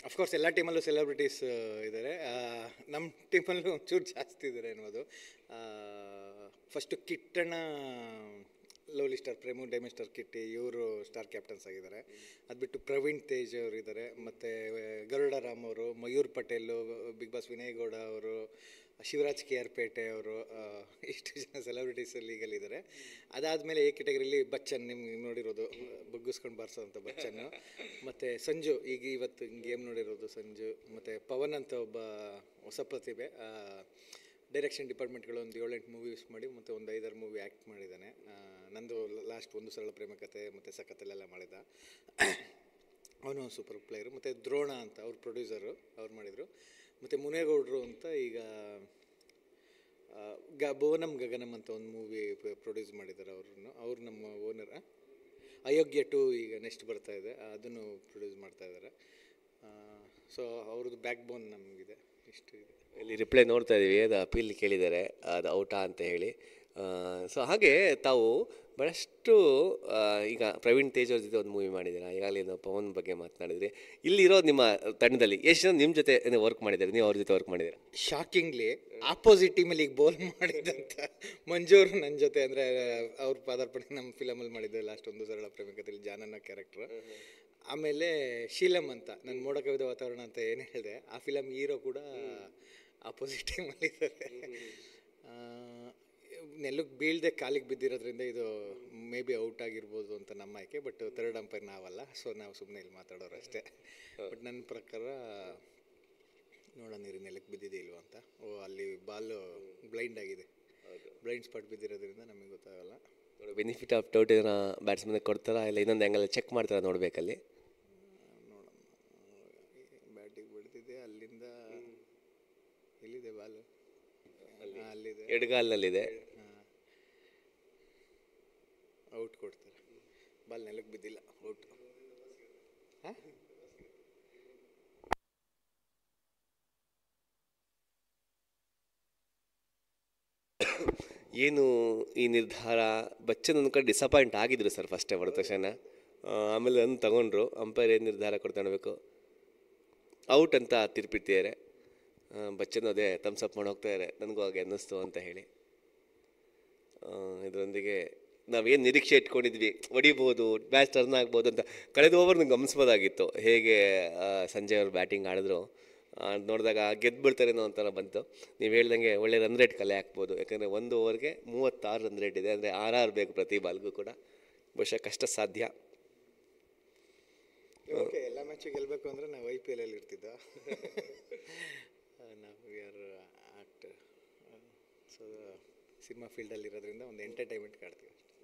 Of course ಎಲ್ಲ ಟೀಮಲ್ಲೂ celebrities ಇದ್ದಾರೆ. ನಮ್ಮ ಟೀಮಲ್ಲೂ ಒಂಚೂರು ಜಾಸ್ತಿ ಇದ್ದಾರೆ ಅನ್ನೋದು. First Kittanna, lovely star Prem, diamond star Kitty, ಇವರು ಸ್ಟಾರ್ ಕ್ಯಾಪ್ಟನ್ಸ್ ಆಗಿದ್ದಾರೆ. ಅದು ಬಿಟ್ಟು ಪ್ರವೀಣ್ ತೇಜ್ ಅವರು ಇದ್ದಾರೆ, ಮತ್ತು ಗರುಡ ರಾಮ್ ಅವರು, ಮಯೂರ್ ಪಟೇಲು, ಬಿಗ್ ಬಾಸ್ ವಿನಯ್ ಗೌಡ ಅವರು, ಶಿವರಾಜ್ ಕೆ ಆರ್ ಪೇಟೆ ಅವರು, ಇಷ್ಟು ಜನ ಸೆಲೆಬ್ರಿಟೀಸ್ ಲೀಗಲ್ಲಿದ್ದಾರೆ. ಅದಾದಮೇಲೆ ಎ ಕೆಟಗರಿಲಿ ಬಚ್ಚನ್, ನಿಮ್ಗೆ ನೋಡಿರೋದು ಬಗ್ಗಿಸ್ಕೊಂಡು ಬಾರಿಸೋವಂಥ ಬಚ್ಚನ್ನು, ಮತ್ತು ಸಂಜು, ಈಗ ಇವತ್ತು ಗೇಮ್ ನೋಡಿರೋದು ಸಂಜು, ಮತ್ತು ಪವನ್ ಅಂತ ಒಬ್ಬ ಹೊಸ ಪ್ರತಿಭೆ. ಡೈರೆಕ್ಷನ್ ಡಿಪಾರ್ಟ್ಮೆಂಟ್ಗಳು ಒಂದು 7-8 ಮೂವೀಸ್ ಮಾಡಿ ಮತ್ತು ಒಂದು 5-6 ಮೂವಿ ಆ್ಯಕ್ಟ್ ಮಾಡಿದ್ದಾನೆ. ನಂದು ಲಾಸ್ಟ್ ಒಂದು ಸರಳ ಪ್ರೇಮ ಕಥೆ ಮತ್ತು ಸಖತ್ತಲ್ಲೆಲ್ಲ ಮಾಡಿದ. ಅವನು ಸೂಪರ್ ಪ್ಲೇಯರು. ಮತ್ತು ದ್ರೋಣ ಅಂತ ಅವ್ರ ಪ್ರೊಡ್ಯೂಸರು, ಅವ್ರು ಮಾಡಿದರು. ಮತ್ತು ಮುನೇಗೌಡರು ಅಂತ ಈಗ ಭುವನಂ ಗಗನಂ ಅಂತ ಒಂದು ಮೂವಿ ಪ್ರೊಡ್ಯೂಸ್ ಮಾಡಿದ್ದಾರೆ. ಅವ್ರು ನಮ್ಮ ಓನರ್. ಅಯೋಗ್ಯ 2 ಈಗ ನೆಕ್ಸ್ಟ್ ಬರ್ತಾಯಿದೆ, ಅದನ್ನು ಪ್ರೊಡ್ಯೂಸ್ ಮಾಡ್ತಾಯಿದ್ದಾರೆ. ಸೊ ಅವ್ರದ್ದು ಬ್ಯಾಕ್ ಬೋನ್ ನಮಗಿದೆ. ಇಷ್ಟು ಇದೆ. ಇಲ್ಲಿ ರಿಪ್ಲೈ ನೋಡ್ತಾ ಇದ್ದೀವಿ, ಅದು ಅಪೀಲ್ ಕೇಳಿದ್ದಾರೆ, ಅದು ಔಟಾ ಅಂತ ಹೇಳಿ. ಸೊ ಹಾಗೆ ತಾವು ಭಾಳಷ್ಟು ಈಗ ಪ್ರವೀಣ್ ತೇಜ್ ಅವ್ರ ಜೊತೆ ಒಂದು ಮೂವಿ ಮಾಡಿದ್ದೀರಾ, ಈಗಾಗಲೇ ನಾವು ಪವನ್ ಬಗ್ಗೆ ಮಾತನಾಡಿದ್ರಿ. ಇಲ್ಲಿರೋ ನಿಮ್ಮ ತಂಡದಲ್ಲಿ ಎಷ್ಟು ಜನ ನಿಮ್ಮ ಜೊತೆ ವರ್ಕ್ ಮಾಡಿದ್ದಾರೆ, ನೀವು ಅವ್ರ ಜೊತೆ ವರ್ಕ್ ಮಾಡಿದ್ದೀರಾ? ಶಾಕಿಂಗ್ಲಿ ಆಪೋಸಿಟ್ ಟೀಮಲ್ಲಿ ಈಗ ಬೋಲ್ ಮಾಡಿದಂಥ ಮಂಜು ಅವರು ನನ್ನ ಜೊತೆ, ಅಂದರೆ ಅವ್ರ ಪಾದಾರ್ಪಣೆ ನಮ್ಮ ಫಿಲಮಲ್ಲಿ ಮಾಡಿದ್ದೆ ಲಾಸ್ಟ್ ಒಂದು ಸರಳ ಪ್ರೇಮಿಕತೆಯಲ್ಲಿ ಜಾನನ್ನ ಕ್ಯಾರೆಕ್ಟ್ರು. ಆಮೇಲೆ ಶೀಲಮ್ ಅಂತ, ನನ್ನ ಮೋಡ ಕವಿದ ವಾತಾವರಣ ಅಂತ ಏನು ಹೇಳಿದೆ, ಆ ಫಿಲಮ್ ಹೀರೋ ಕೂಡ ಆಪೋಸಿಟ್ ಟೀಮಲ್ಲಿದ್ದಾರೆ. ನೆಲಕ್ಕೆ ಬೀಳದೆ ಕಾಲಿಗೆ ಬಿದ್ದಿರೋದ್ರಿಂದ ಇದು ಮೇ ಬಿ ಔಟ್ ಆಗಿರ್ಬೋದು ಅಂತ ನಮ್ಮ ಆಯ್ಕೆ. ಬಟ್ ಥರ್ಡ್ ಅಂಪೈರ್ ನಾವಲ್ಲ, ಸೊ ನಾವು ಸುಮ್ಮನೆ ಇಲ್ಲಿ ಮಾತಾಡೋರು ಅಷ್ಟೇ. ಬಟ್ ನನ್ನ ಪ್ರಕಾರ ನೋಡೋಣ ನೀರು ನೆಲಕ್ಕೆ ಬಿದ್ದಿದೆ ಇಲ್ವ ಅಂತ. ಅಲ್ಲಿ ಬಾಲು ಬ್ಲೈಂಡ್ ಆಗಿದೆ, ಬ್ಲೈಂಡ್ ಸ್ಪಾಟ್ ಬಿದ್ದಿರೋದ್ರಿಂದ ನಮಗೆ ಗೊತ್ತಾಗಲ್ಲ. ಬೆನಿಫಿಟ್ ಆಫ್ ಡೌಟ್ ಇದನ್ನ ಬ್ಯಾಟ್ಸ್ಮನ್ಗೆ ಕೊಡ್ತಾರಾ, ಇಲ್ಲ ಇನ್ನೊಂದು ಆ್ಯಂಗಲ್ ಚೆಕ್ ಮಾಡ್ತಾರಾ ನೋಡಬೇಕಲ್ಲಿ? ನೋಡೋಣ. ಬ್ಯಾಟಿಗೆ ಬಿಡ್ತಿದೆ, ಅಲ್ಲಿಂದ ಎಲ್ಲಿದೆ ಬಾಲು? ಅಲ್ಲಿದೆ, ಎಡಗಾಲ್ನಲ್ಲಿದೆ. ಔಟ್ ಕೊಡ್ತಾರೆ, ಬಾಲ್ ನೆಲಕ್ಕೆ ಬಿದ್ದಿಲ್ಲ, ಔಟ್. ಏನು ಈ ನಿರ್ಧಾರ? ಬಚ್ಚನ್ ಒಂದು ಕಡೆ ಡಿಸಪಾಯಿಂಟ್ ಆಗಿದ್ರು ಸರ್ ಫಸ್ಟೇ ಹೊರ ತಕ್ಷಣ, ಆಮೇಲೆ ಅದನ್ನು ತಗೊಂಡ್ರು. ಅಂಪೈರ್ ಏನು ನಿರ್ಧಾರ ಕೊಡ್ತಾಬೇಕು, ಔಟ್ ಅಂತ ತೀರ್ಪಿಟ್ಟಿದ್ದಾರೆ. ಬಚ್ಚನ್ ಅದೇ ಥಮ್ಸಪ್ ಮಾಡಿ ಹೋಗ್ತಾಯಿದ್ದಾರೆ, ನನಗೂ ಹಾಗೆ ಅನ್ನಿಸ್ತು ಅಂತ ಹೇಳಿ. ಇದರೊಂದಿಗೆ ನಾವೇನು ನಿರೀಕ್ಷೆ ಇಟ್ಕೊಂಡಿದ್ವಿ, ಹೊಡಿಬೋದು, ಮ್ಯಾಚ್ ಟರ್ನ್ ಆಗ್ಬೋದು ಅಂತ, ಕಳೆದ ಓವರ್ ನಂಗೆ ಗಮನಿಸ್ಬೋದಾಗಿತ್ತು ಹೇಗೆ ಸಂಜಯ್ ಅವರು ಬ್ಯಾಟಿಂಗ್ ಆಡಿದ್ರು. ನೋಡಿದಾಗ ಗೆದ್ದು ಬಿಡ್ತಾರೇನೋ ಅಂತೆಲ್ಲ ಬಂತು. ನೀವು ಹೇಳ್ದಂಗೆ ಒಳ್ಳೆ ರನ್ ರೇಟ್ ಕಲೆ ಹಾಕ್ಬೋದು, ಯಾಕಂದರೆ ಒಂದು ಓವರ್ಗೆ 36 ರನ್ ರೇಟ್ ಇದೆ, ಅಂದರೆ 6 ಬೇಕು ಪ್ರತಿ ಬಾಲ್ಗೂ ಕೂಡ. ಬಹುಶಃ ಕಷ್ಟ ಸಾಧ್ಯ. ಓಕೆ, ಎಲ್ಲ ಮ್ಯಾಚು ಗೆಲ್ಲಬೇಕು ಅಂದರೆ ನಾವು IPL ಅಲ್ಲಿ ಇರ್ತಿದ್ದ. ನಾವು we are act, so cinema ಫೀಲ್ಡಲ್ಲಿ ಇರೋದ್ರಿಂದ ಒಂದು ಎಂಟರ್ಟೈನ್ಮೆಂಟ್ ಕಾಡ್ತೀವಿ ಅಷ್ಟೇ.